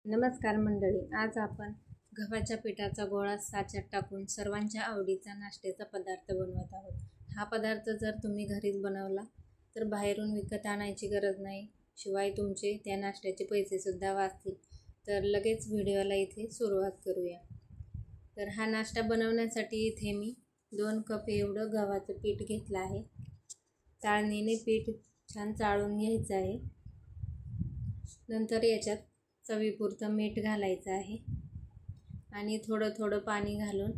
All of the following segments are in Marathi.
नमस्कार मंडळी, आज आपण गव्हाच्या पिठाचा गोळा साच्यात टाकून सर्वांच्या आवडीचा नाश्त्याचा पदार्थ बनवत आहोत. हा पदार्थ जर तुम्ही घरीच बनवला तर बाहेरून विकत आणायची गरज नाही, शिवाय तुमचे त्या नाश्त्याचे पैसेसुद्धा वाचतील. तर लगेच व्हिडिओला इथे सुरुवात करूया. तर हा नाश्ता बनवण्यासाठी इथे मी 2 कप एवढं गव्हाचं पीठ घेतलं आहे. चाळणीने पीठ छान चाळून घ्यायचं आहे. नंतर याच्यात चवीपुरतं मीठ घालायचं आहे आणि थोडं थोडं पाणी घालून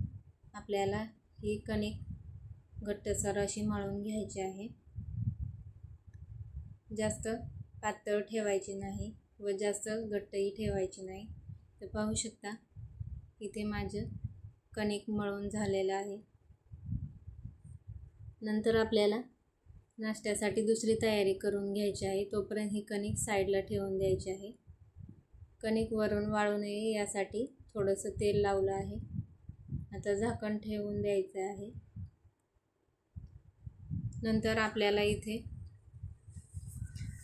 आपल्याला ही कणिक घट्टसर अशी मळून घ्यायची आहे. जास्त पातळ ठेवायची नाही व जास्त घट्टही ठेवायची नाही. तर पाहू शकता इथे माझं कणिक मळून झालेलं आहे. नंतर आपल्याला नाश्त्यासाठी दुसरी तयारी करून घ्यायची आहे. तोपर्यंत ही कणिक साईडला ठेवून द्यायची आहे. कणिक वरून वाळू नये यासाठी थोडंसं तेल लावलं आहे. आता झाकण ठेवून द्यायचं आहे. नंतर आपल्याला इथे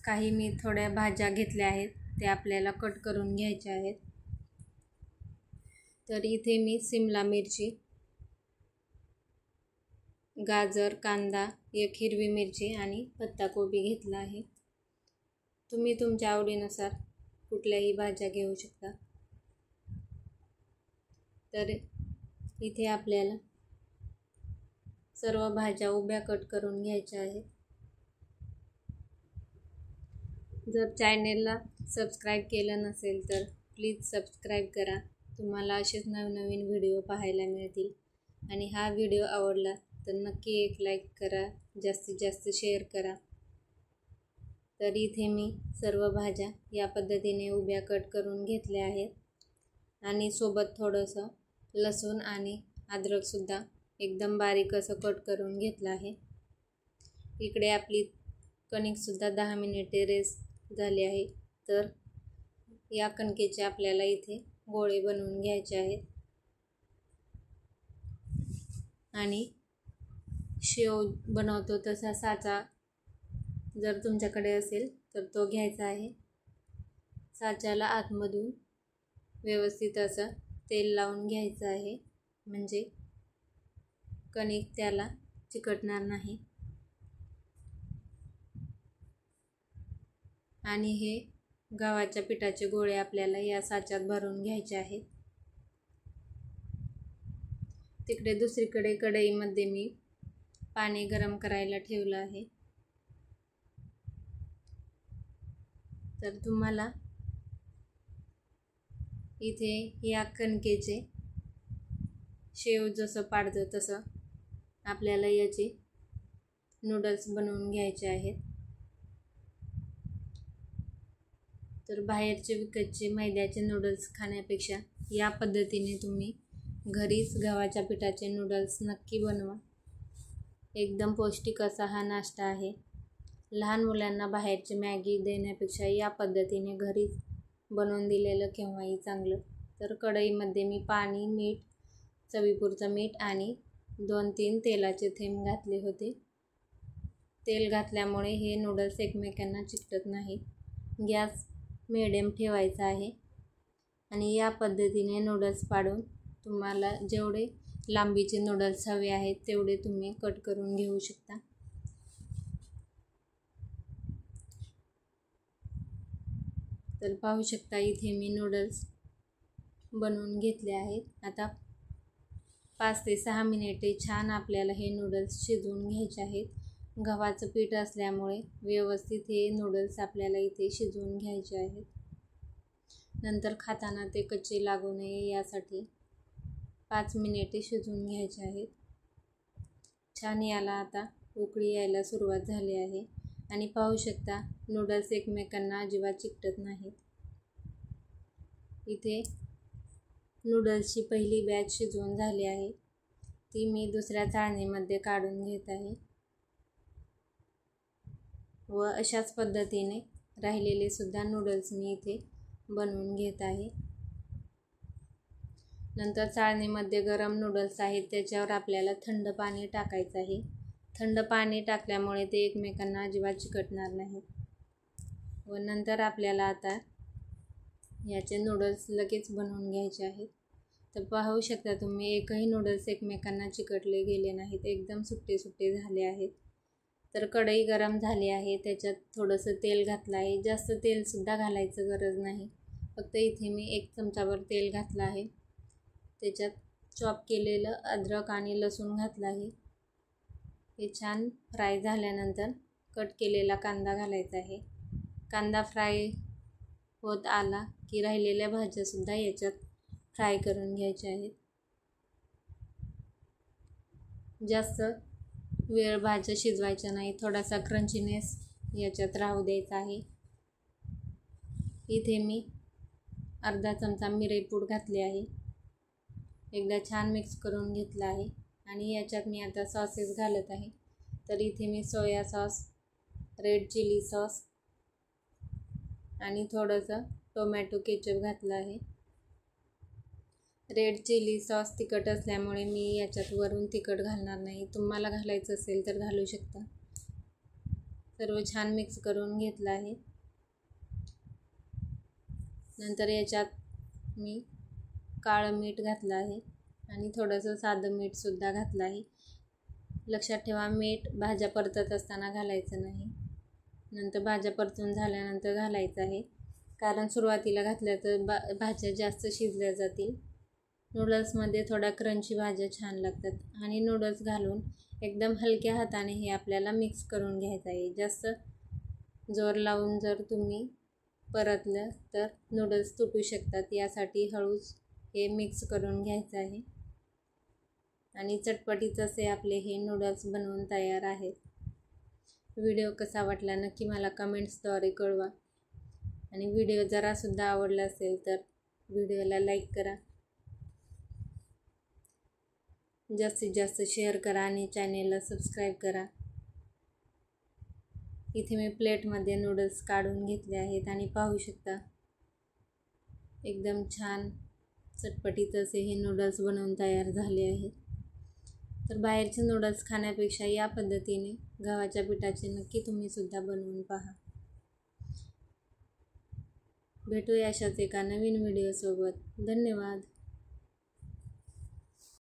काही मी थोड्या भाज्या घेतल्या आहेत, त्या आपल्याला कट करून घ्यायच्या आहेत. तर इथे मी सिमला मिरची, गाजर, कांदा, एक हिरवी मिरची आणि पत्ताकोबी घेतला आहे. तुम्ही तुमच्या आवडीनुसार कुठल्याही भाज्या घेऊ शकता. तर इथे आपल्याला सर्व भाज्या उभ्या कट करून घ्यायच्या आहेत. जर चॅनेलला सबस्क्राईब केलं नसेल तर प्लीज सबस्क्राईब करा. तुम्हाला असेच नवनवीन व्हिडिओ पाहायला मिळतील. आणि हा व्हिडिओ आवडला तर नक्की एक लाईक करा, जास्तीत जास्त शेअर करा. तर इथे मी सर्व भाज्या या पद्धतीने उभ्या कट करून घेतल्या आहेत आणि सोबत थोडंसं लसूण आणि अद्रकसुद्धा एकदम बारीक असं कट करून घेतलं आहे. इकडे आपली कणिकसुद्धा 10 मिनिटे रेस्ट झाली आहे. तर या कणकेचे आपल्याला इथे गोळे बनवून घ्यायचे आहेत आणि शेव बनवतो तसा साचा जर तुमच्याकडे असेल तर तो घ्यायचा आहे. साच्याला आतमधून व्यवस्थित असं तेल लावून घ्यायचं आहे, म्हणजे कणिक त्याला चिकटणार नाही. आणि हे गव्हाच्या पिठाचे गोळे आपल्याला या साच्यात भरून घ्यायचे आहेत. तिकडे दुसरीकडे कढईमध्ये मी पाणी गरम करायला ठेवलं आहे. तर तुम्हाला इथे या कणकेचे शेव जसं पाडतो तसं आपल्याला याचे नूडल्स बनवून घ्यायचे आहेत. तर बाहेरचे विकतचे मैद्याचे नूडल्स खाण्यापेक्षा या पद्धतीने तुम्ही घरीच गव्हाच्या पिठाचे नूडल्स नक्की बनवा. एकदम पौष्टिक असा हा नाश्ता आहे. लहान मुलांना बाहेरची मॅगी देण्यापेक्षा या पद्धतीने घरीच बनवून दिलेलं केव्हाही चांगलं. तर कढईमध्ये मी पाणी, मीठ, चवीपुरतं मीठ आणि 2-3 तेलाचे थेंब घातले होते. तेल घातल्यामुळे हे नूडल्स एकमेकांना चिकटत नाही. गॅस मिडियम ठेवायचा आहे आणि या पद्धतीने नूडल्स पाडून तुम्हाला जेवढे लांबीचे नूडल्स हवे आहेत तेवढे तुम्ही कट करून घेऊ शकता. तर पाहू शकता इथे मी नूडल्स बनवून घेतले आहेत. आता 5 ते 6 मिनिटे छान आपल्याला हे नूडल्स शिजवून घ्यायचे आहेत. गव्हाचं पीठ असल्यामुळे व्यवस्थित हे नूडल्स आपल्याला इथे शिजवून घ्यायचे आहेत. नंतर खाताना ते कच्चे लागू नये यासाठी 5 मिनिटे शिजवून घ्यायचे आहेत. छान याला आता उकळी यायला सुरुवात झाली आहे आणि पाहू शकता नूडल्स एकमेकांना अजिबात चिकटत नाहीत. इथे नूडल्सची पहिली बॅच शिजवून झाली आहे. ती मी दुसऱ्या चाळणीमध्ये काढून घेत आहे व अशाच पद्धतीने राहिलेले सुद्धा नूडल्स मी इथे बनवून घेत आहे. नंतर चाळणीमध्ये गरम नूडल्स आहेत त्याच्यावर आपल्याला थंड पाणी टाकायचं आहे. थंड पाणी टाकल्यामुळे ते एकमेकांना अजिबात चिकटणार नाही. व नंतर आपल्याला आता याचे नूडल्स लगेच बनवून घ्यायचे आहेत. तर पाहू शकता तुम्ही, एकही नूडल्स एकमेकांना चिकटले गेले नाहीत, एकदम सुट्टे सुट्टे झाले आहेत. तर कढई गरम झाली आहे, त्याच्यात थोडंसं तेल घातलं आहे. जास्त तेलसुद्धा घालायचं गरज नाही, फक्त इथे मी 1 चमचाभर तेल घातलं आहे. त्याच्यात चॉप केलेलं अद्रक आणि लसूण घातलं आहे. हे छान फ्राय झाल्यानंतर कट केलेला कांदा घालायचा आहे. कांदा फ्राय होत आला की राहिलेल्या भाज्यासुद्धा याच्यात फ्राय करून घ्यायच्या आहेत. जास्त वेळ भाज्या शिजवायच्या नाही, थोडासा क्रंचीनेस याच्यात राहू द्यायचा आहे. इथे मी अर्धा चमचा मिरेपूड घातली आहे. एकदा छान मिक्स करून घेतलं आहे आणि याच्यात मी आता सॉसेस घालत आहे. तर इथे मी soya sauce, red chilli sauce आणि थोडंसं टोमॅटो केचप घातलं आहे. रेड चिली सॉस तिखट असल्यामुळे मी याच्यात वरून तिखट घालणार नाही, तुम्हाला घालायचं असेल तर घालू शकता. सर्व छान मिक्स करून घेतलं आहे. नंतर याच्यात मी काळं मीठ घातलं आहे आणि थोडंसं साधं मीठसुद्धा घातलं आहे. लक्षात ठेवा, मीठ भाज्या परतत असताना घालायचं नाही, नंतर भाज्या परतून झाल्यानंतर घालायचं आहे, कारण सुरुवातीला घातल्या तर भाज्या जास्त शिजल्या जातील. नूडल्समध्ये थोडा क्रंची भाज्या छान लागतात आणि नूडल्स घालून एकदम हलक्या हाताने हे आपल्याला मिक्स करून घ्यायचं आहे. जास्त जोर लावून जर तुम्ही परतलं तर नूडल्स तुटू शकतात, यासाठी हळूच हे मिक्स करून घ्यायचं आहे. आणि चटपटीत असे आपले हे नूडल्स बनवून तयार आहेत. व्हिडिओ कसा वाटला नक्की मला कमेंट्सद्वारे कळवा आणि व्हिडिओ जरासुद्धा आवडला असेल तर व्हिडिओला लाईक करा, जास्तीत जास्त शेअर करा आणि चॅनेलला सबस्क्राईब करा. इथे मी प्लेटमध्ये नूडल्स काढून घेतले आहेत आणि पाहू शकता एकदम छान चटपटीत असे हे नूडल्स बनवून तयार झाले आहेत. तर बाहेरचे नूडल्स खाण्यापेक्षा या पद्धतीने गव्हाच्या पिठाचे नक्की तुम्हीसुद्धा बनवून पहा. भेटूया अशाच एका नवीन व्हिडिओसोबत. धन्यवाद.